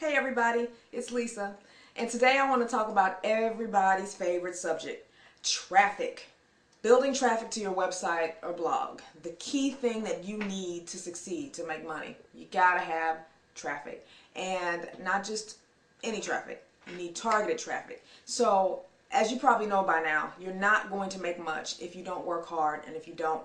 Hey everybody, it's Lisa, and today I want to talk about everybody's favorite subject, traffic. Building traffic to your website or blog. The key thing that you need to succeed, to make money. You gotta have traffic, and not just any traffic. You need targeted traffic. So, as you probably know by now, you're not going to make much if you don't work hard and if you don't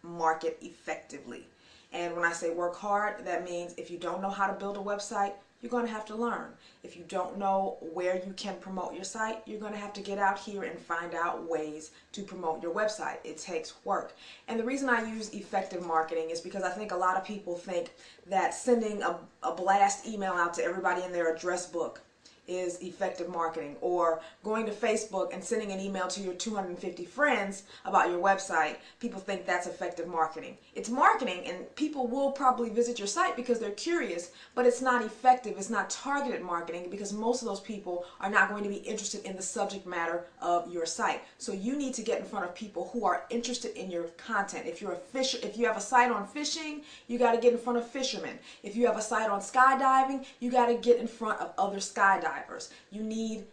market effectively. And when I say work hard, that means if you don't know how to build a website, you're going to have to learn. If you don't know where you can promote your site, you're going to have to get out here and find out ways to promote your website. It takes work. And the reason I use effective marketing is because I think a lot of people think that sending a blast email out to everybody in their address book is effective marketing, or going to Facebook and sending an email to your 250 friends about your website. People think that's effective marketing. It's marketing, and people will probably visit your site because they're curious, but it's not effective. It's not targeted marketing because most of those people are not going to be interested in the subject matter of your site. So you need to get in front of people who are interested in your content. If you have a site on fishing, you got to get in front of fishermen. If you have a site on skydiving, you got to get in front of other skydivers. You need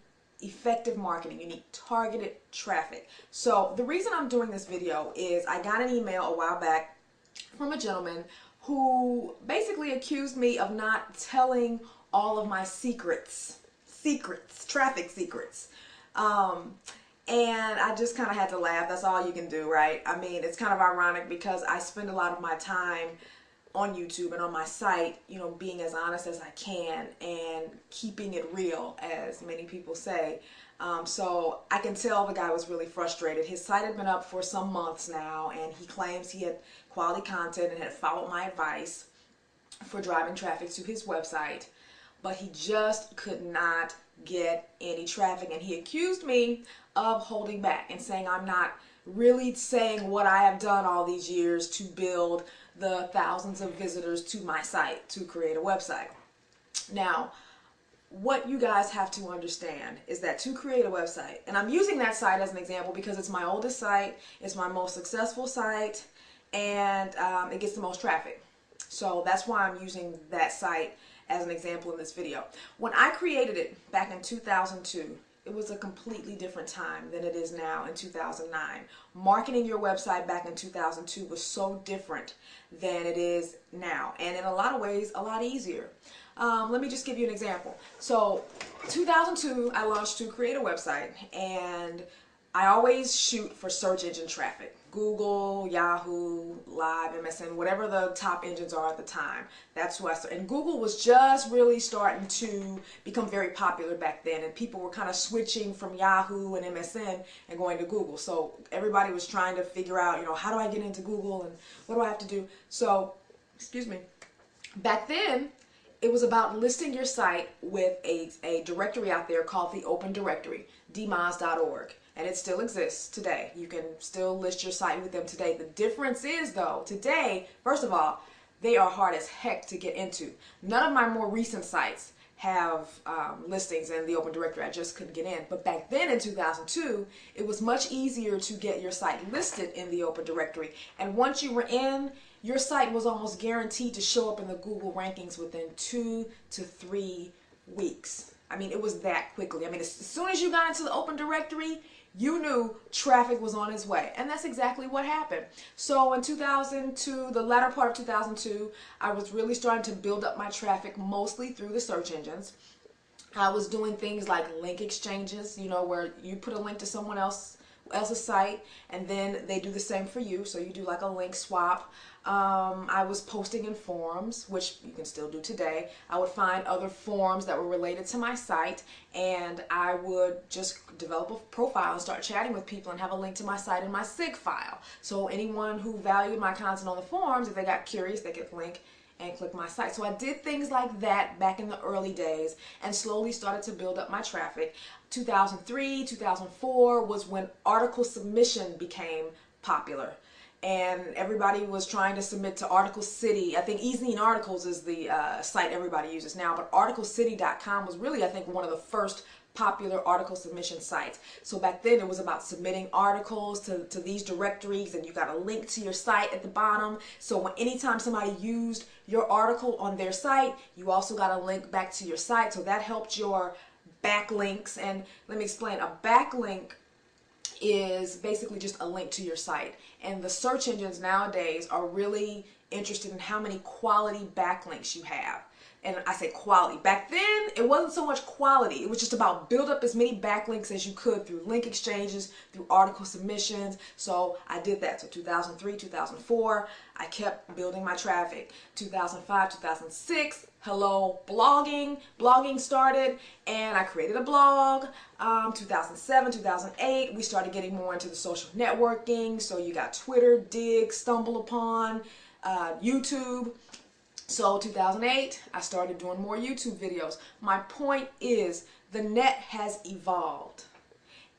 effective marketing. You need targeted traffic. So the reason I'm doing this video is I got an email a while back from a gentleman who basically accused me of not telling all of my traffic secrets. And I just kind of had to laugh. That's all you can do, right? I mean, it's kind of ironic because I spend a lot of my time on YouTube and on my site, being as honest as I can and keeping it real, as many people say. So I can tell the guy was really frustrated. His site had been up for some months now, and he claims he had quality content and had followed my advice for driving traffic to his website, but he just could not get any traffic, and he accused me of holding back and saying I'm not really saying what I have done all these years to build the thousands of visitors to my site to create a website. Now, what you guys have to understand is that to create a website, and I'm using that site as an example because it's my oldest site, it's my most successful site, and it gets the most traffic. So that's why I'm using that site as an example in this video. When I created it back in 2002, it was a completely different time than it is now in 2009. Marketing your website back in 2002 was so different than it is now, and in a lot of ways a lot easier. Let me just give you an example. So 2002 I launched To Create a Website, and I always shoot for search engine traffic. Google, Yahoo, Live, MSN, whatever the top engines are at the time. That's who I started. And Google was just really starting to become very popular back then, and people were kind of switching from Yahoo and MSN and going to Google. So everybody was trying to figure out, how do I get into Google and what do I have to do? So, excuse me, back then it was about listing your site with a directory out there called the Open Directory, dmoz.org. And it still exists today. You can still list your site with them today. The difference is, though, today, first of all, they are hard as heck to get into. None of my more recent sites have listings in the Open Directory. I just couldn't get in. But back then in 2002, it was much easier to get your site listed in the Open Directory. And once you were in, your site was almost guaranteed to show up in the Google rankings within 2 to 3 weeks. I mean, it was that quickly. I mean, as soon as you got into the Open Directory, you knew traffic was on its way. And that's exactly what happened. So in 2002, the latter part of 2002, I was really starting to build up my traffic mostly through the search engines. I was doing things like link exchanges, where you put a link to someone else's site and then they do the same for you. So you do like a link swap. I was posting in forums, which you can still do today. I would find other forums that were related to my site, and I would just develop a profile and start chatting with people and have a link to my site in my SIG file. So anyone who valued my content on the forums, if they got curious, they could link and click my site. So I did things like that back in the early days and slowly started to build up my traffic. 2003, 2004 was when article submission became popular. And everybody was trying to submit to Article City. I think eZine Articles is the site everybody uses now, but ArticleCity.com was really, I think, one of the first popular article submission sites. So back then it was about submitting articles to these directories, and you got a link to your site at the bottom. So when anytime somebody used your article on their site, you also got a link back to your site. So that helped your backlinks. And let me explain. A backlink is basically just a link to your site. And the search engines nowadays are really interested in how many quality backlinks you have. And I say quality. Back then, it wasn't so much quality. It was just about build up as many backlinks as you could through link exchanges, through article submissions. So I did that. So 2003, 2004, I kept building my traffic. 2005, 2006, hello, blogging. Blogging started, and I created a blog. 2007, 2008, we started getting more into the social networking. So you got Twitter, Dig, StumbleUpon, YouTube. So 2008, I started doing more YouTube videos. My point is, the net has evolved,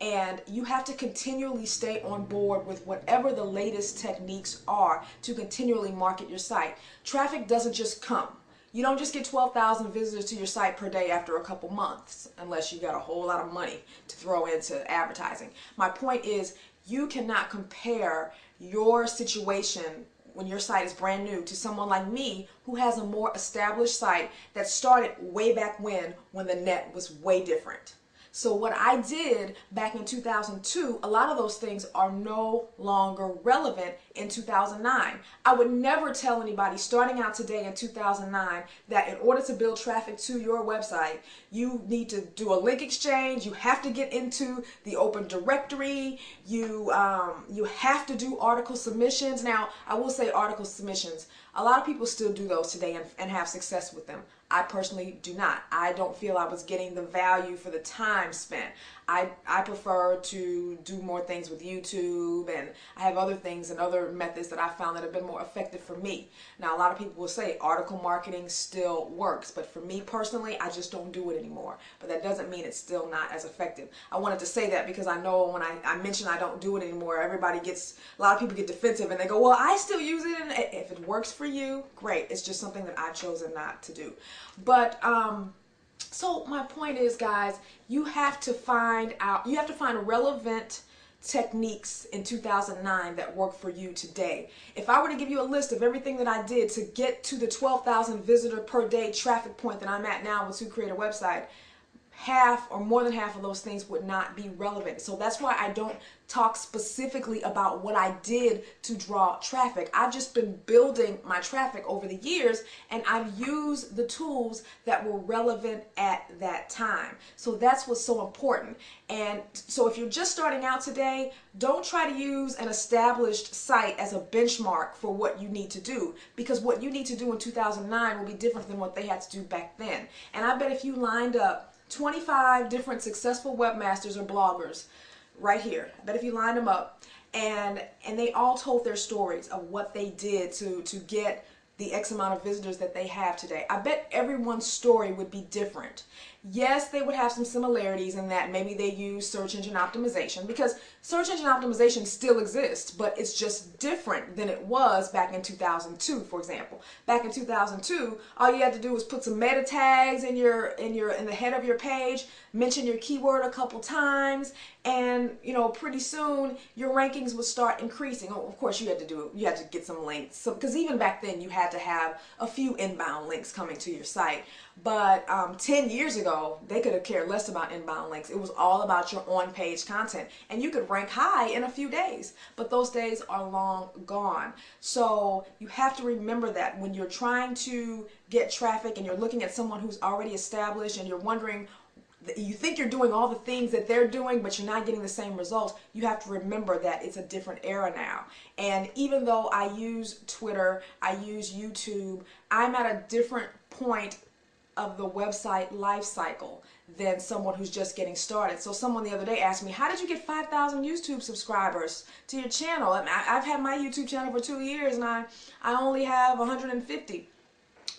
and you have to continually stay on board with whatever the latest techniques are to continually market your site. Traffic doesn't just come. You don't just get 12,000 visitors to your site per day after a couple months, unless you got a whole lot of money to throw into advertising. My point is, you cannot compare your situation when your site is brand new to someone like me who has a more established site that started way back when the net was way different. So what I did back in 2002, a lot of those things are no longer relevant in 2009. I would never tell anybody starting out today in 2009 that in order to build traffic to your website, you need to do a link exchange, you have to get into the open directory, you have to do article submissions. Now, I will say article submissions, a lot of people still do those today and have success with them. I personally do not. I don't feel I was getting the value for the time spent. I prefer to do more things with YouTube, and I have other things and other methods that I found that have been more effective for me. Now, a lot of people will say article marketing still works, but for me personally, I just don't do it anymore. But that doesn't mean it's still not as effective. I wanted to say that because I know when I mention I don't do it anymore, a lot of people get defensive and they go, well, I still use it, and if it works for you, great. It's just something that I've chosen not to do. But so my point is, guys, you have to find relevant techniques in 2009 that work for you today. If I were to give you a list of everything that I did to get to the 12,000 visitor per day traffic point that I'm at now with To Create a Website, half or more than half of those things would not be relevant. So that's why I don't talk specifically about what I did to draw traffic. I've just been building my traffic over the years, and I've used the tools that were relevant at that time. So that's what's so important. And so if you're just starting out today, don't try to use an established site as a benchmark for what you need to do, because what you need to do in 2009 will be different than what they had to do back then. And I bet if you lined up 25 different successful webmasters or bloggers right here, I bet if you lined them up and they all told their stories of what they did to get the X amount of visitors that they have today, I bet everyone's story would be different. Yes, they would have some similarities in that maybe they use search engine optimization, because search engine optimization still exists, but it's just different than it was back in 2002, for example. Back in 2002, all you had to do was put some meta tags in the head of your page, mention your keyword a couple times, and pretty soon your rankings would start increasing. Oh, of course, you had to get some links, because even back then you had to have a few inbound links coming to your site. But 10 years ago, they could have cared less about inbound links. It was all about your on-page content, and you could rank high in a few days. But those days are long gone. So you have to remember that when you're trying to get traffic and you're looking at someone who's already established and you're wondering, you think you're doing all the things that they're doing, but you're not getting the same results, you have to remember that it's a different era now. And even though I use Twitter, I use YouTube, I'm at a different point of the website life cycle than someone who's just getting started. So someone the other day asked me, how did you get 5,000 YouTube subscribers to your channel? I mean, I've had my YouTube channel for 2 years and I only have 150.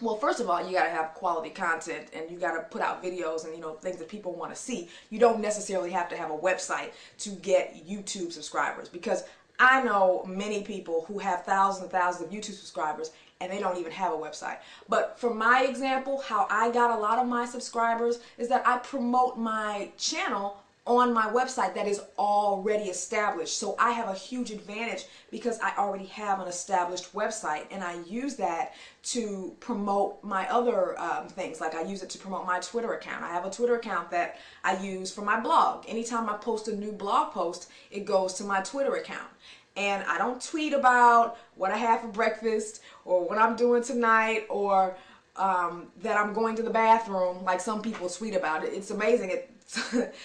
Well, first of all, you got to have quality content, and you got to put out videos and things that people want to see. You don't necessarily have to have a website to get YouTube subscribers, because I know many people who have thousands and thousands of YouTube subscribers and they don't even have a website. But for my example, how I got a lot of my subscribers is that I promote my channel on my website that is already established. So I have a huge advantage because I already have an established website, and I use that to promote my other things. Like I use it to promote my Twitter account. I have a Twitter account that I use for my blog. Anytime I post a new blog post, it goes to my Twitter account. And I don't tweet about what I have for breakfast or what I'm doing tonight or that I'm going to the bathroom like some people tweet about it. It's amazing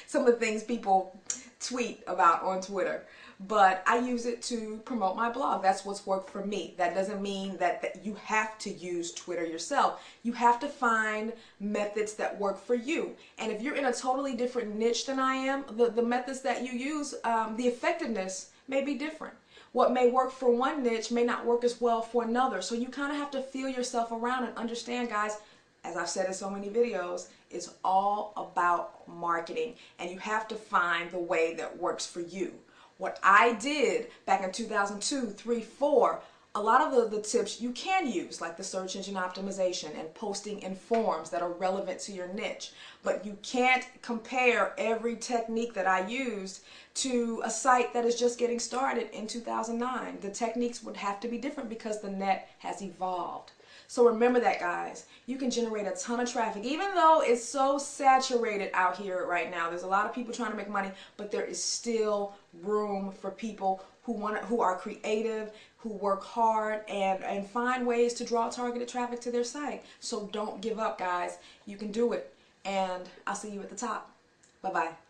some of the things people tweet about on Twitter. But I use it to promote my blog. That's what's worked for me. That doesn't mean that you have to use Twitter yourself. You have to find methods that work for you. And if you're in a totally different niche than I am, the methods that you use, the effectiveness may be different. What may work for one niche may not work as well for another. So you kind of have to feel yourself around and understand, guys, as I've said in so many videos, it's all about marketing, and you have to find the way that works for you. What I did back in 2002, 3, 4, a lot of the tips you can use, like the search engine optimization and posting in forums that are relevant to your niche. But you can't compare every technique that I used to a site that is just getting started in 2009. The techniques would have to be different because the net has evolved. So remember that, guys. You can generate a ton of traffic, even though it's so saturated out here right now. There's a lot of people trying to make money, but there is still room for people who are creative, who work hard, and find ways to draw targeted traffic to their site. So don't give up, guys. You can do it. And I'll see you at the top. Bye-bye.